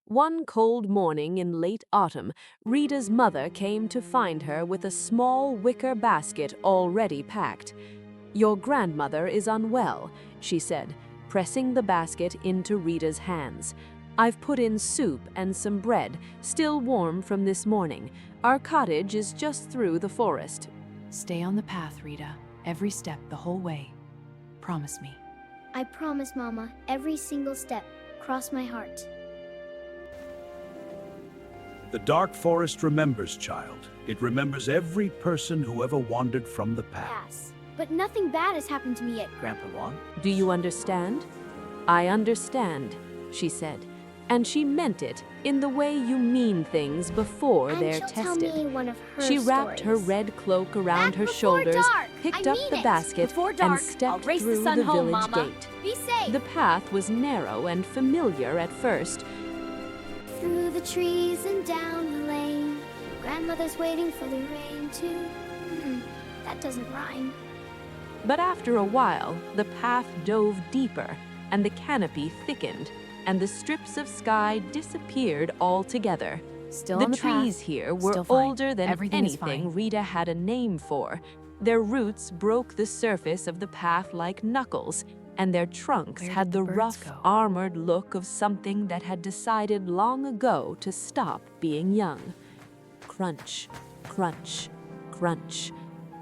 One cold morning in late autumn, Rita's mother came to find her with a small wicker basket already packed. "Your grandmother is unwell," she said, pressing the basket into Rita's hands. "I've put in soup and some bread, still warm from this morning. Our cottage is just through the forest." Stay on the path, Rita. Every step, the whole way. Promise me. I promise, Mama, every single step. Cross my heart. The dark forest remembers, child. It remembers every person who ever wandered from the path. Pass. But nothing bad has happened to me yet. Grandpa Wong? "Do you understand?" "I understand," she said. And she meant it in the way you mean things before And they're she'll tested. tell me one of her She wrapped her stories. red cloak around Back her before shoulders, dark. picked I up mean the it. basket, Before and dark, I'll stepped race the through sun the home, village Mama. gate. Be safe. The path was narrow and familiar at first, Through the trees and down the lane. Grandmother's waiting for the rain to... that doesn't rhyme. but after a while, the path dove deeper, and the canopy thickened, and the strips of sky disappeared altogether. Still The on the path. trees here were Still fine. older than Everything is anything fine. Rita had a name for. Their roots broke the surface of the path like knuckles, and their trunks Where had did the the birds rough, go? armored look of something that had decided long ago to stop being young. Crunch, crunch, crunch.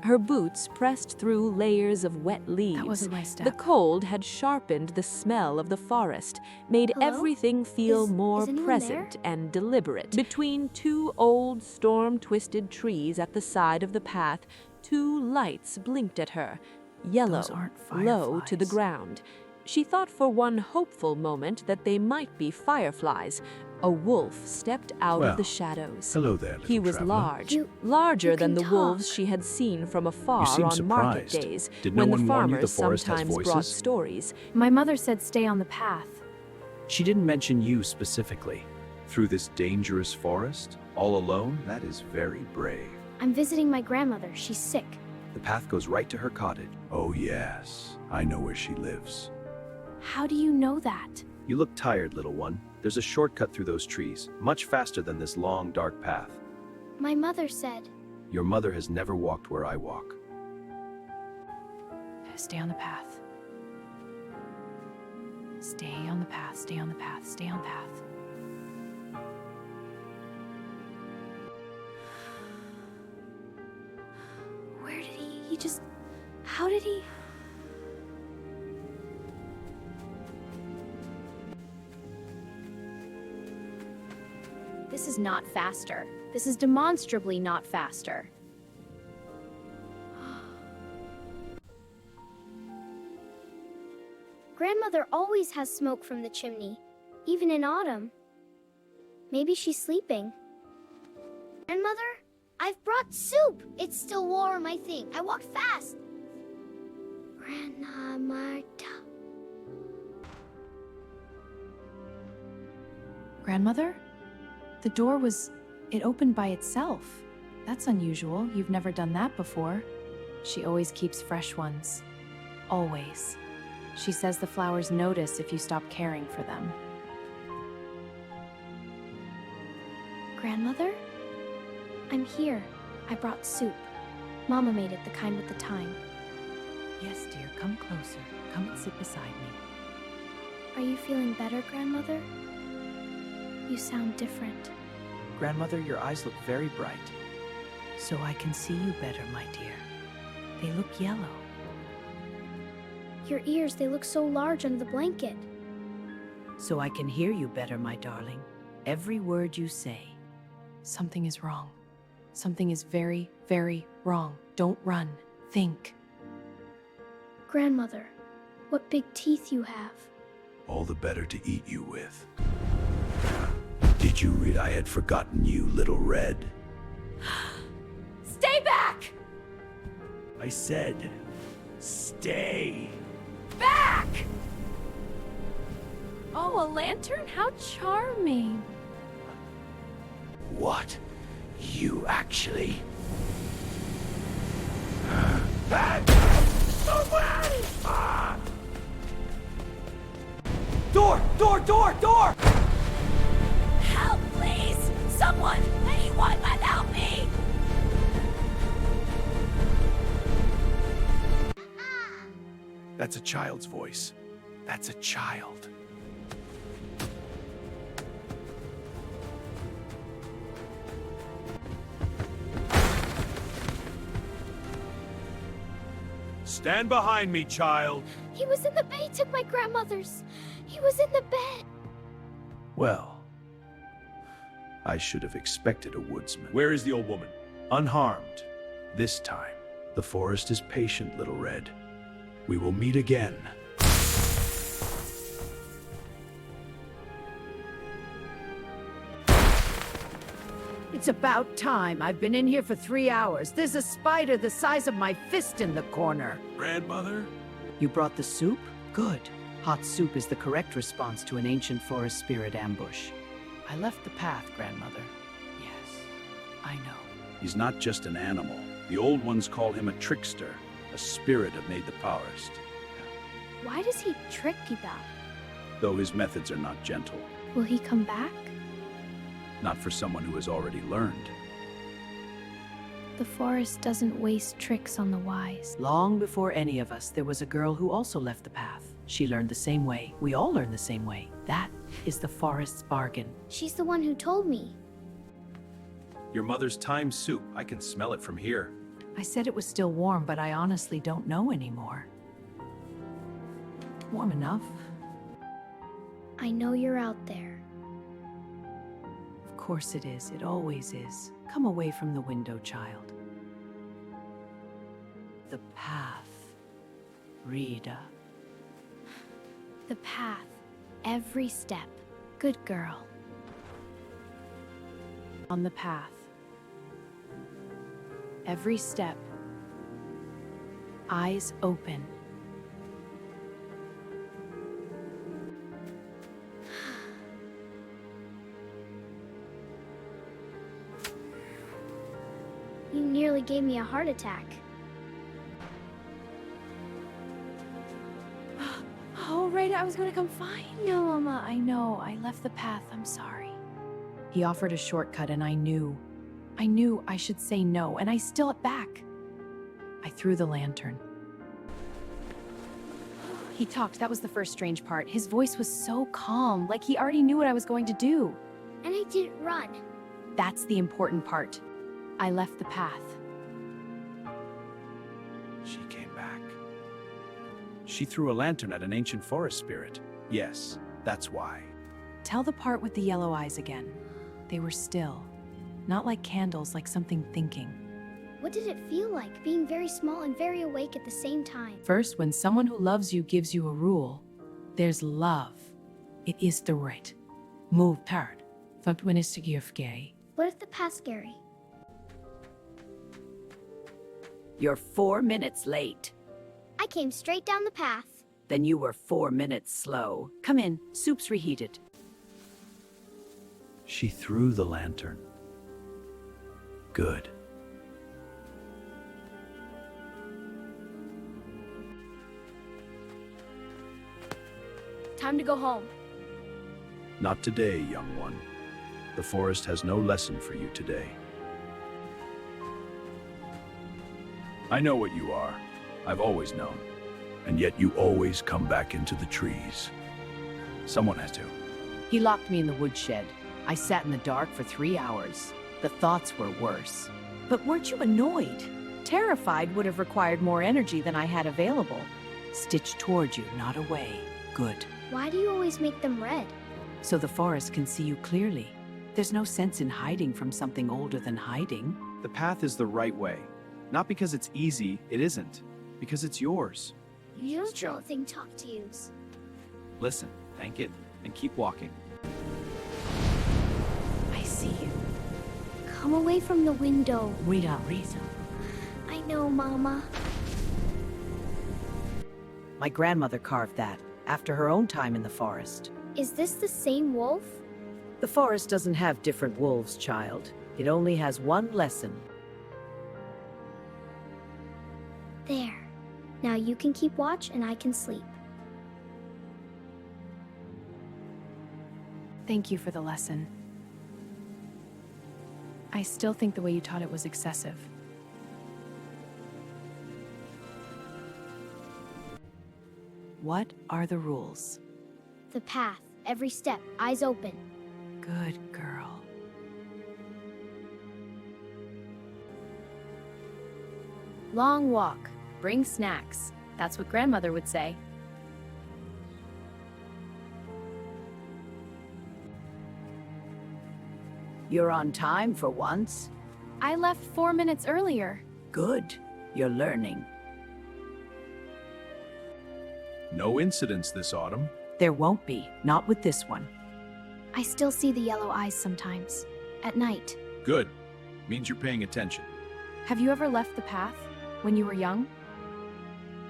Her boots pressed through layers of wet leaves. That wasn't my step. The cold had sharpened the smell of the forest, made Hello? everything feel Is more anyone present and deliberate. Between two old, storm-twisted trees at the side of the path, two lights blinked at her, yellow, Those aren't low to the fireflies. ground. She thought for one hopeful moment that they might be fireflies. A wolf stepped out Well, of the shadows. Hello there, little He was traveler. large, You- larger you than the can wolves talk. she had seen from afar seem on market surprised. days, Did no when one the warn you farmers the forest has sometimes brought voices? stories. My mother said stay on the path. She didn't mention you specifically. Through this dangerous forest, all alone, that is very brave. I'm visiting my grandmother. She's sick. The path goes right to her cottage. Oh yes, I know where she lives. How do you know that? You look tired, little one. There's a shortcut through those trees, much faster than this long, dark path. My mother said. Your mother has never walked where I walk. Stay on the path. Stay on the path, stay on the path, stay on the path. Where did he just... how did he... This is not faster. This is demonstrably not faster. Grandmother always has smoke from the chimney, even in autumn. Maybe she's sleeping. Grandmother, I've brought soup. It's still warm, I think. I walked fast. Grandma Marta. Grandmother? The door it opened by itself. That's unusual. You've never done that before. She always keeps fresh ones. Always. She says the flowers notice if you stop caring for them. Grandmother? I'm here. I brought soup. Mama made it, the kind with the thyme. Yes, dear, come closer. Come and sit beside me. Are you feeling better, Grandmother? You sound different. Grandmother, your eyes look very bright. So I can see you better, my dear. They look yellow. Your ears, they look so large under the blanket. So I can hear you better, my darling. Every word you say. Something is wrong. Something is very, very wrong. Don't run. Think. Grandmother, what big teeth you have. All the better to eat you with. Did you read I had forgotten you, little red? Stay back! I said, stay. Back! Oh, a lantern? How charming. What? You actually... Back! Away! Ah! Door! Door! Door! Door! That's a child's voice. That's a child. Stand behind me, child. He was in the bed. He took my grandmother's. He was in the bed. Well, I should have expected a woodsman. Where is the old woman? Unharmed. This time, the forest is patient, Little Red. We will meet again. It's about time. I've been in here for 3 hours. There's a spider the size of my fist in the corner. Grandmother? You brought the soup? Good. Hot soup is the correct response to an ancient forest spirit ambush. I left the path, Grandmother. Yes, I know. He's not just an animal. The old ones call him a trickster, a spirit of made the forest. Why does he trick people? Though his methods are not gentle. Will he come back? Not for someone who has already learned. The forest doesn't waste tricks on the wise. Long before any of us, there was a girl who also left the path. She learned the same way. We all learn the same way. That is the forest's bargain. She's the one who told me. Your mother's thyme soup. I can smell it from here. I said it was still warm, but I honestly don't know anymore. Warm enough. I know you're out there. Of course it is. It always is. Come away from the window, child. The path. Rita. The path. Every step. Good girl. On the path. Every step. Eyes open. You nearly gave me a heart attack. Oh, right, I was gonna come find you, Mama. I know, I left the path. I'm sorry. He offered a shortcut and I knew I should say no, and I still it back. I threw the lantern. He talked. That was the first strange part. His voice was so calm, like he already knew what I was going to do. And I didn't run. That's the important part. I left the path. She came back. She threw a lantern at an ancient forest spirit. Yes, that's why. Tell the part with the yellow eyes again. They were still. Not like candles, like something thinking. What did it feel like, being very small and very awake at the same time? First, when someone who loves you gives you a rule, there's love. It is the right. Move part. What What if the path's scary? You're 4 minutes late. I came straight down the path. Then you were 4 minutes slow. Come in. Soup's reheated. She threw the lantern. Good. Time to go home. Not today, young one. The forest has no lesson for you today. I know what you are. I've always known. And yet you always come back into the trees. Someone has to. He locked me in the woodshed. I sat in the dark for 3 hours. The thoughts were worse. But weren't you annoyed? Terrified would have required more energy than I had available. Stitched toward you, not away. Good. Why do you always make them red? So the forest can see you clearly. There's no sense in hiding from something older than hiding. The path is the right way. Not because it's easy, it isn't. Because it's yours. You don't show thing talk to use. Listen, thank it, and keep walking. I see you. Come away from the window. Rita. I know, Mama. My grandmother carved that, after her own time in the forest. Is this the same wolf? The forest doesn't have different wolves, child. It only has one lesson. There. Now you can keep watch and I can sleep. Thank you for the lesson. I still think the way you taught it was excessive. What are the rules? The path, every step, eyes open. Good girl. Long walk. Bring snacks. That's what grandmother would say. You're on time for once. I left 4 minutes earlier. Good. You're learning. No incidents this autumn. There won't be. Not with this one. I still see the yellow eyes sometimes. At night. Good. Means you're paying attention. Have you ever left the path when you were young?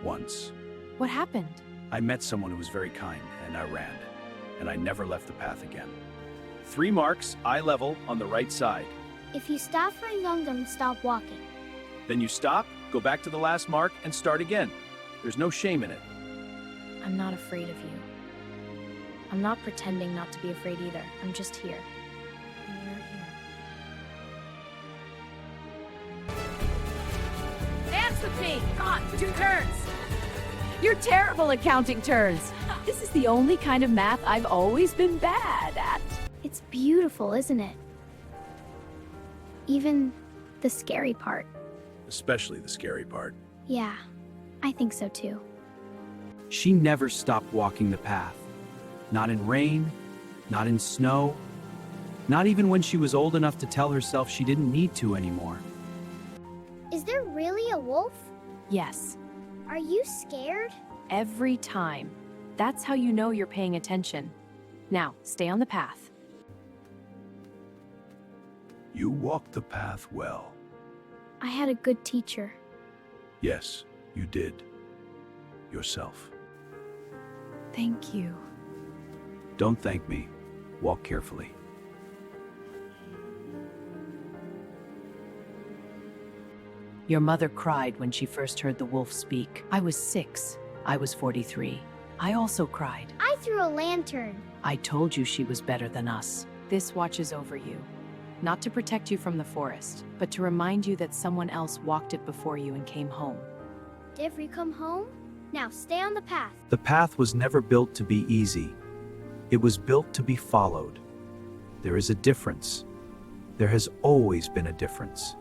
Once. What happened? I met someone who was very kind, and I ran. And I never left the path again. 3 marks, eye level, on the right side. If you stop for Ngungum, stop walking. Then you stop, go back to the last mark, and start again. There's no shame in it. I'm not afraid of you. I'm not pretending not to be afraid either. I'm just here. And you're here. Dance with me! Come on, 2 turns! You're terrible at counting turns. This is the only kind of math I've always been bad at. It's beautiful, isn't it? Even the scary part. Especially the scary part. Yeah, I think so too. She never stopped walking the path. Not in rain, not in snow, not even when she was old enough to tell herself she didn't need to anymore. Is there really a wolf? Yes, Are you scared? every time. That's how you know you're paying attention. Now, stay on the path. You walked the path well. I had a good teacher. Yes, you did. Yourself. Thank you. Don't thank me. Walk carefully. Your mother cried when she first heard the wolf speak. I was 6. I was 43. I also cried. I threw a lantern. I told you she was better than us. This watches over you. Not to protect you from the forest, but to remind you that someone else walked it before you and came home. Did we come home? Now stay on the path. The path was never built to be easy. It was built to be followed. There is a difference. There has always been a difference.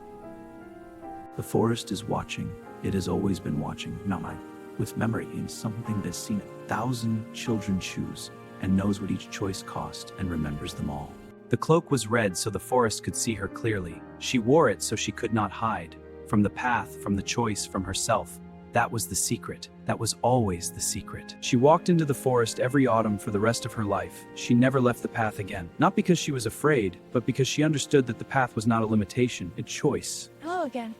The forest is watching. It has always been watching. Not mine. With memory in something that's seen 1,000 children choose and knows what each choice cost and remembers them all. The cloak was red so the forest could see her clearly. She wore it so she could not hide. From the path, from the choice, from herself. That was the secret. That was always the secret. She walked into the forest every autumn for the rest of her life. She never left the path again. Not because she was afraid, but because she understood that the path was not a limitation, a choice. Hello again.